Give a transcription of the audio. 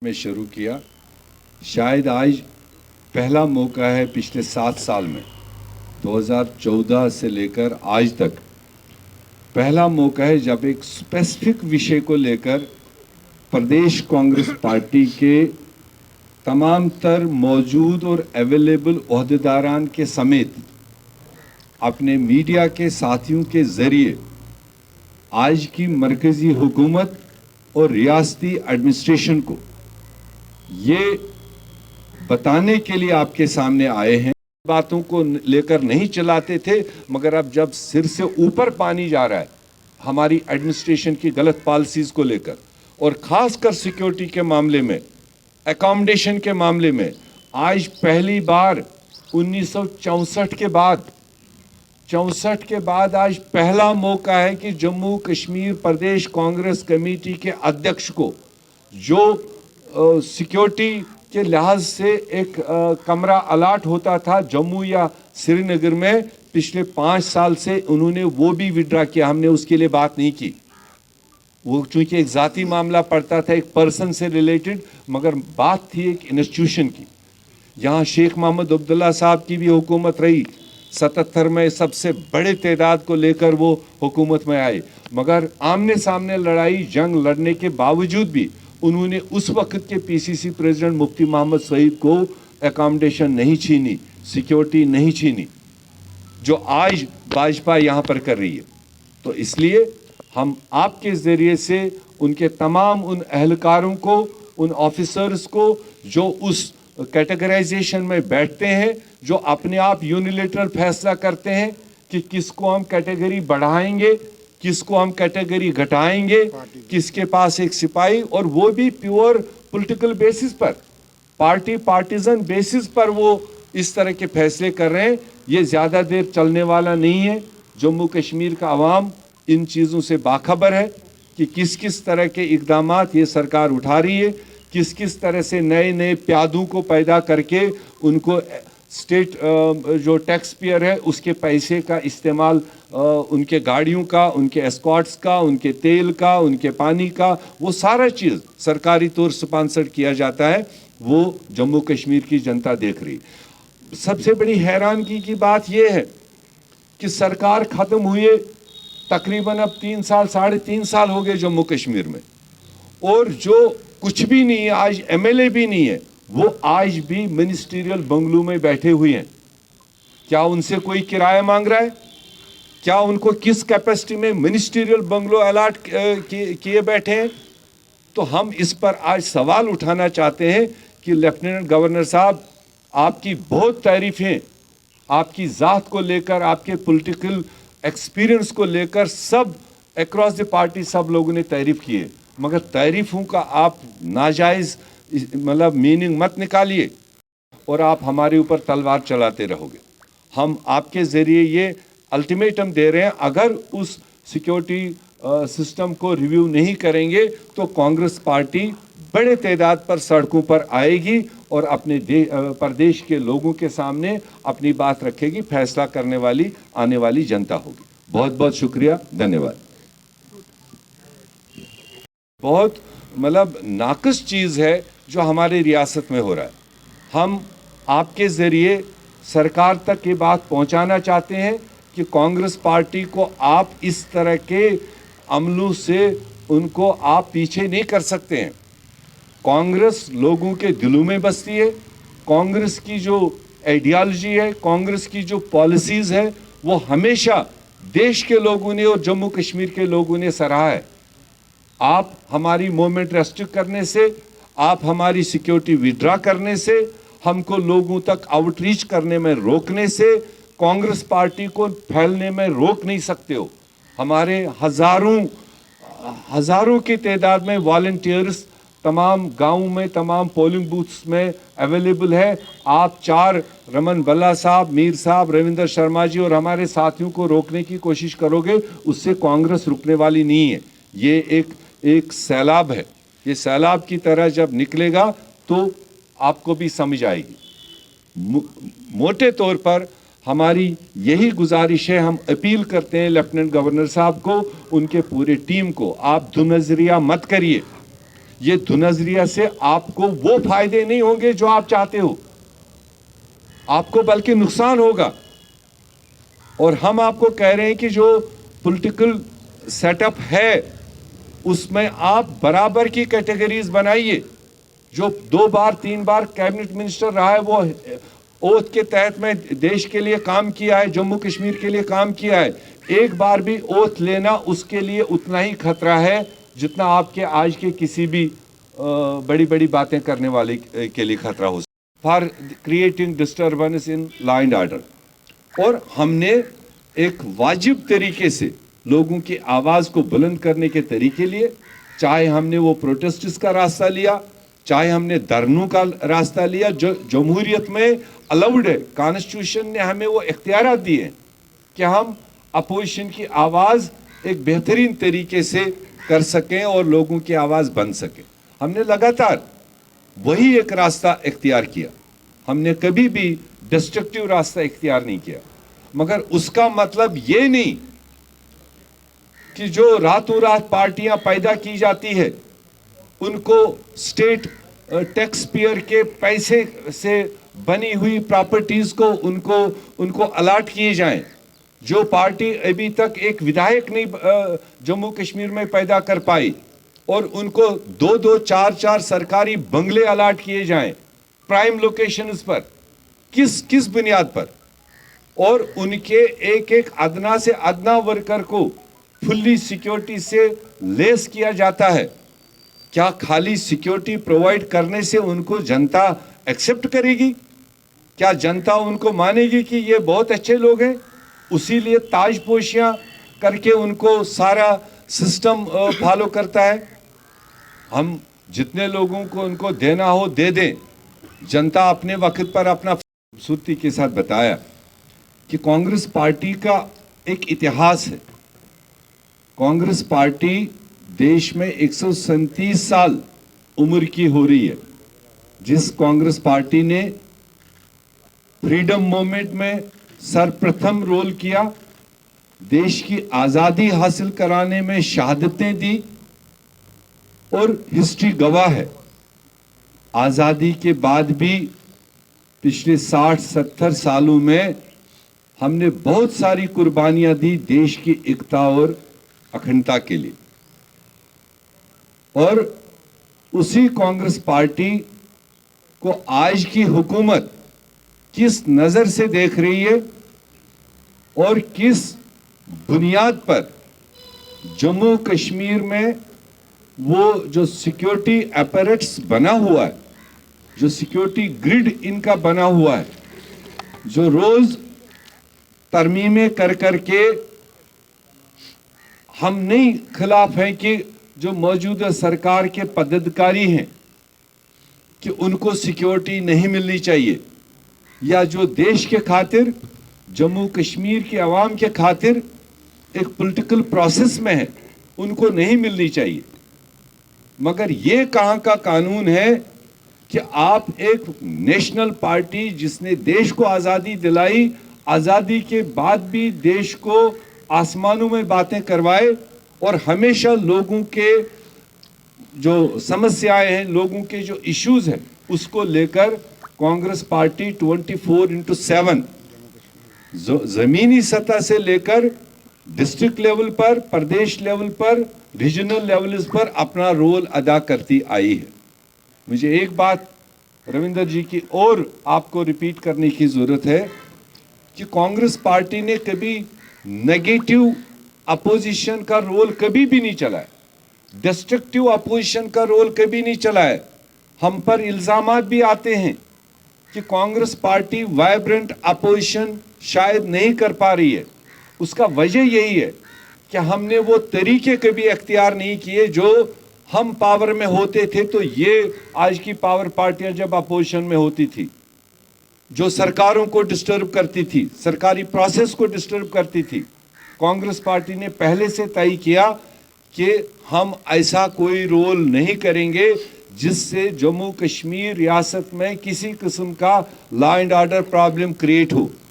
में शुरू किया। शायद आज पहला मौका है पिछले 7 साल में 2014 से लेकर आज तक पहला मौका है जब एक स्पेसिफिक विषय को लेकर प्रदेश कांग्रेस पार्टी के तमाम तर मौजूद और अवेलेबल ओहदेदारान के समेत अपने मीडिया के साथियों के ज़रिए आज की मरकज़ी हुकूमत और रियासती एडमिनिस्ट्रेशन को ये बताने के लिए आपके सामने आए हैं। बातों को लेकर नहीं चलाते थे, मगर अब जब सिर से ऊपर पानी जा रहा है हमारी एडमिनिस्ट्रेशन की गलत पॉलिसीज़ को लेकर और ख़ासकर सिक्योरिटी के मामले में, एकोमोडेशन के मामले में, आज पहली बार 1964 के बाद आज पहला मौका है कि जम्मू कश्मीर प्रदेश कांग्रेस कमेटी के अध्यक्ष को जो सिक्योरिटी के लिहाज से एक कमरा अलाट होता था जम्मू या श्रीनगर में, पिछले 5 साल से उन्होंने वो भी विड्रा किया। हमने उसके लिए बात नहीं की, वो चूंकि एक ज़ाती मामला पड़ता था एक पर्सन से रिलेटेड, मगर बात थी एक इंस्टीट्यूशन की। यहाँ शेख मोहम्मद अब्दुल्ला साहब की भी हुकूमत रही, 77 में सबसे बड़े तादाद को लेकर वो हुकूमत में आए, मगर आमने सामने लड़ाई जंग लड़ने के बावजूद भी उन्होंने उस वक्त के पीसीसी प्रेसिडेंट मुफ्ती मोहम्मद सईद को एकोमोडेशन नहीं छीनी, सिक्योरिटी नहीं छीनी, जो आज भाजपा यहाँ पर कर रही है। तो इसलिए हम आपके ज़रिए से उनके तमाम उन अहलकारों को, उन ऑफिसर्स को जो उस कैटेगराइजेशन में बैठते हैं, जो अपने आप यूनिलेटरल फैसला करते हैं कि किसको हम कैटेगरी बढ़ाएंगे, किसको हम कैटेगरी घटाएंगे, किसके पास एक सिपाही, और वो भी प्योर पॉलिटिकल बेसिस पर, पार्टीजन बेसिस पर वो इस तरह के फैसले कर रहे हैं। ये ज़्यादा देर चलने वाला नहीं है। जम्मू कश्मीर का अवाम इन चीज़ों से बाखबर है कि किस किस तरह के इक़दामात ये सरकार उठा रही है, किस किस तरह से नए नए प्यादों को पैदा करके उनको स्टेट जो टैक्स पेयर है उसके पैसे का इस्तेमाल, उनके गाड़ियों का, उनके एस्कॉर्ट्स का, उनके तेल का, उनके पानी का, वो सारा चीज़ सरकारी तौर स्पॉन्सर किया जाता है। वो जम्मू कश्मीर की जनता देख रही। सबसे बड़ी हैरानगी की बात यह है कि सरकार ख़त्म हुए तकरीबन अब 3 साल 3.5 साल हो गए जम्मू कश्मीर में, और जो कुछ भी नहीं है, आज एमएलए भी नहीं है, वो आज भी मिनिस्ट्रियल बंगलों में बैठे हुए हैं। क्या उनसे कोई किराया मांग रहा है? क्या उनको किस कैपेसिटी में मिनिस्ट्रियल बंगलो अलाट किए बैठे हैं? तो हम इस पर आज सवाल उठाना चाहते हैं कि लेफ्टिनेंट गवर्नर साहब, आपकी बहुत तारीफ़ें, आपकी ज़ात को लेकर, आपके पॉलिटिकल एक्सपीरियंस को लेकर सब अक्रॉस द पार्टी सब लोगों ने तारीफ़ की है, मगर तारीफ़ों का आप नाजायज़ मतलब मीनिंग मत निकालिए और आप हमारे ऊपर तलवार चलाते रहोगे। हम आपके ज़रिए ये अल्टीमेटम दे रहे हैं, अगर उस सिक्योरिटी सिस्टम को रिव्यू नहीं करेंगे तो कांग्रेस पार्टी बड़े तादाद पर सड़कों पर आएगी और अपने प्रदेश के लोगों के सामने अपनी बात रखेगी। फैसला करने वाली आने वाली जनता होगी। बहुत बहुत शुक्रिया, धन्यवाद। बहुत मतलब नाक़िस चीज़ है जो हमारी रियासत में हो रहा है। हम आपके ज़रिए सरकार तक ये बात पहुंचाना चाहते हैं कि कांग्रेस पार्टी को आप इस तरह के अमलों से उनको आप पीछे नहीं कर सकते हैं। कांग्रेस लोगों के दिलों में बसती है। कांग्रेस की जो आइडियोलॉजी है, कांग्रेस की जो पॉलिसीज़ है, वो हमेशा देश के लोगों ने और जम्मू कश्मीर के लोगों ने सराहा है। आप हमारी मूवमेंट रेस्ट्रिक्ट करने से, आप हमारी सिक्योरिटी विड्रा करने से, हमको लोगों तक आउटरीच करने में रोकने से कांग्रेस पार्टी को फैलने में रोक नहीं सकते हो। हमारे हज़ारों की तादाद में वॉलंटियर्स तमाम गाँव में, तमाम पोलिंग बूथ्स में अवेलेबल है। आप 4 रमन बल्ला साहब, मीर साहब, रविंदर शर्मा जी और हमारे साथियों को रोकने की कोशिश करोगे, उससे कांग्रेस रुकने वाली नहीं है। ये एक सैलाब है। ये सैलाब की तरह जब निकलेगा तो आपको भी समझ आएगी। मोटे तौर पर हमारी यही गुजारिश है, हम अपील करते हैं लेफ्टिनेंट गवर्नर साहब को, उनके पूरे टीम को, आप दुनज़रिया मत करिए। ये दुनजरिया से आपको वो फायदे नहीं होंगे जो आप चाहते हो, आपको बल्कि नुकसान होगा। और हम आपको कह रहे हैं कि जो पॉलिटिकल सेटअप है उसमें आप बराबर की कैटेगरीज बनाइए। जो 2 बार 3 बार कैबिनेट मिनिस्टर रहा है वो ओथ के तहत में देश के लिए काम किया है, जम्मू कश्मीर के लिए काम किया है। एक बार भी ओथ लेना उसके लिए उतना ही खतरा है जितना आपके आज के किसी भी बड़ी बड़ी बातें करने वाले के लिए खतरा हो for creating disturbance in law and order. और हमने एक वाजिब तरीके से लोगों की आवाज़ को बुलंद करने के तरीके लिए, चाहे हमने वो प्रोटेस्ट्स का रास्ता लिया, चाहे हमने धरनों का रास्ता लिया, जो जमहूरियत में अलाउड है। कॉन्स्टिट्यूशन ने हमें वो इख्तियार दिए हैं कि हम अपोजिशन की आवाज़ एक बेहतरीन तरीके से कर सकें और लोगों की आवाज़ बन सके। हमने लगातार वही एक रास्ता इख्तियार किया, हमने कभी भी डिस्ट्रक्टिव रास्ता इख्तियार नहीं किया। मगर उसका मतलब ये नहीं कि जो रातों रात पार्टियां पैदा की जाती है उनको स्टेट टैक्स पेयर के पैसे से बनी हुई प्रॉपर्टीज को उनको अलाट किए जाएं। जो पार्टी अभी तक एक विधायक नहीं जम्मू कश्मीर में पैदा कर पाई और उनको 2-2 4-4 सरकारी बंगले अलाट किए जाएं प्राइम लोकेशंस पर, किस बुनियाद पर? और उनके एक अदना से अदना वर्कर को फुल्ली सिक्योरिटी से लेस किया जाता है। क्या खाली सिक्योरिटी प्रोवाइड करने से उनको जनता एक्सेप्ट करेगी? क्या जनता उनको मानेगी कि ये बहुत अच्छे लोग हैं? उसी लिए ताजपोशियां करके उनको सारा सिस्टम फॉलो करता है। हम जितने लोगों को उनको देना हो दे दें। जनता अपने वक्त पर अपना खूबसूरती के साथ बताया कि कांग्रेस पार्टी का एक इतिहास है। कांग्रेस पार्टी देश में 137 साल उम्र की हो रही है। जिस कांग्रेस पार्टी ने फ्रीडम मूवमेंट में सर्वप्रथम रोल किया, देश की आज़ादी हासिल कराने में शहादतें दी, और हिस्ट्री गवाह है आज़ादी के बाद भी पिछले 60-70 सालों में हमने बहुत सारी कुर्बानियां दी देश की एकता और अखंडता के लिए। और उसी कांग्रेस पार्टी को आज की हुकूमत किस नजर से देख रही है और किस बुनियाद पर जम्मू कश्मीर में वो जो सिक्योरिटी अपैरेट्स बना हुआ है, जो सिक्योरिटी ग्रिड इनका बना हुआ है, जो रोज तरमीमें कर करके हम नहीं खिलाफ हैं कि जो मौजूदा सरकार के पदाधिकारी हैं कि उनको सिक्योरिटी नहीं मिलनी चाहिए, या जो देश के खातिर जम्मू कश्मीर के अवाम के खातिर एक पॉलिटिकल प्रोसेस में है उनको नहीं मिलनी चाहिए। मगर ये कहाँ का कानून है कि आप एक नेशनल पार्टी जिसने देश को आज़ादी दिलाई, आज़ादी के बाद भी देश को आसमानों में बातें करवाए और हमेशा लोगों के जो समस्याएं हैं, लोगों के जो इश्यूज हैं, उसको लेकर कांग्रेस पार्टी 24/7 जमीनी सतह से लेकर डिस्ट्रिक्ट लेवल पर, प्रदेश लेवल पर, रीजनल लेवल्स पर अपना रोल अदा करती आई है। मुझे एक बात रविंदर जी की और आपको रिपीट करने की ज़रूरत है कि कांग्रेस पार्टी ने कभी नेगेटिव अपोजिशन का रोल कभी भी नहीं चलाया, डिस्ट्रक्टिव अपोजिशन का रोल कभी नहीं चलाया। हम पर इल्ज़ामात भी आते हैं कि कांग्रेस पार्टी वाइब्रेंट अपोजिशन शायद नहीं कर पा रही है। उसका वजह यही है कि हमने वो तरीके कभी अख्तियार नहीं किए जो हम पावर में होते थे तो ये आज की पावर पार्टियां जब अपोजिशन में होती थी, जो सरकारों को डिस्टर्ब करती थी, सरकारी प्रोसेस को डिस्टर्ब करती थी, कांग्रेस पार्टी ने पहले से तय किया कि हम ऐसा कोई रोल नहीं करेंगे जिससे जम्मू कश्मीर रियासत में किसी किस्म का law and order problem create हो।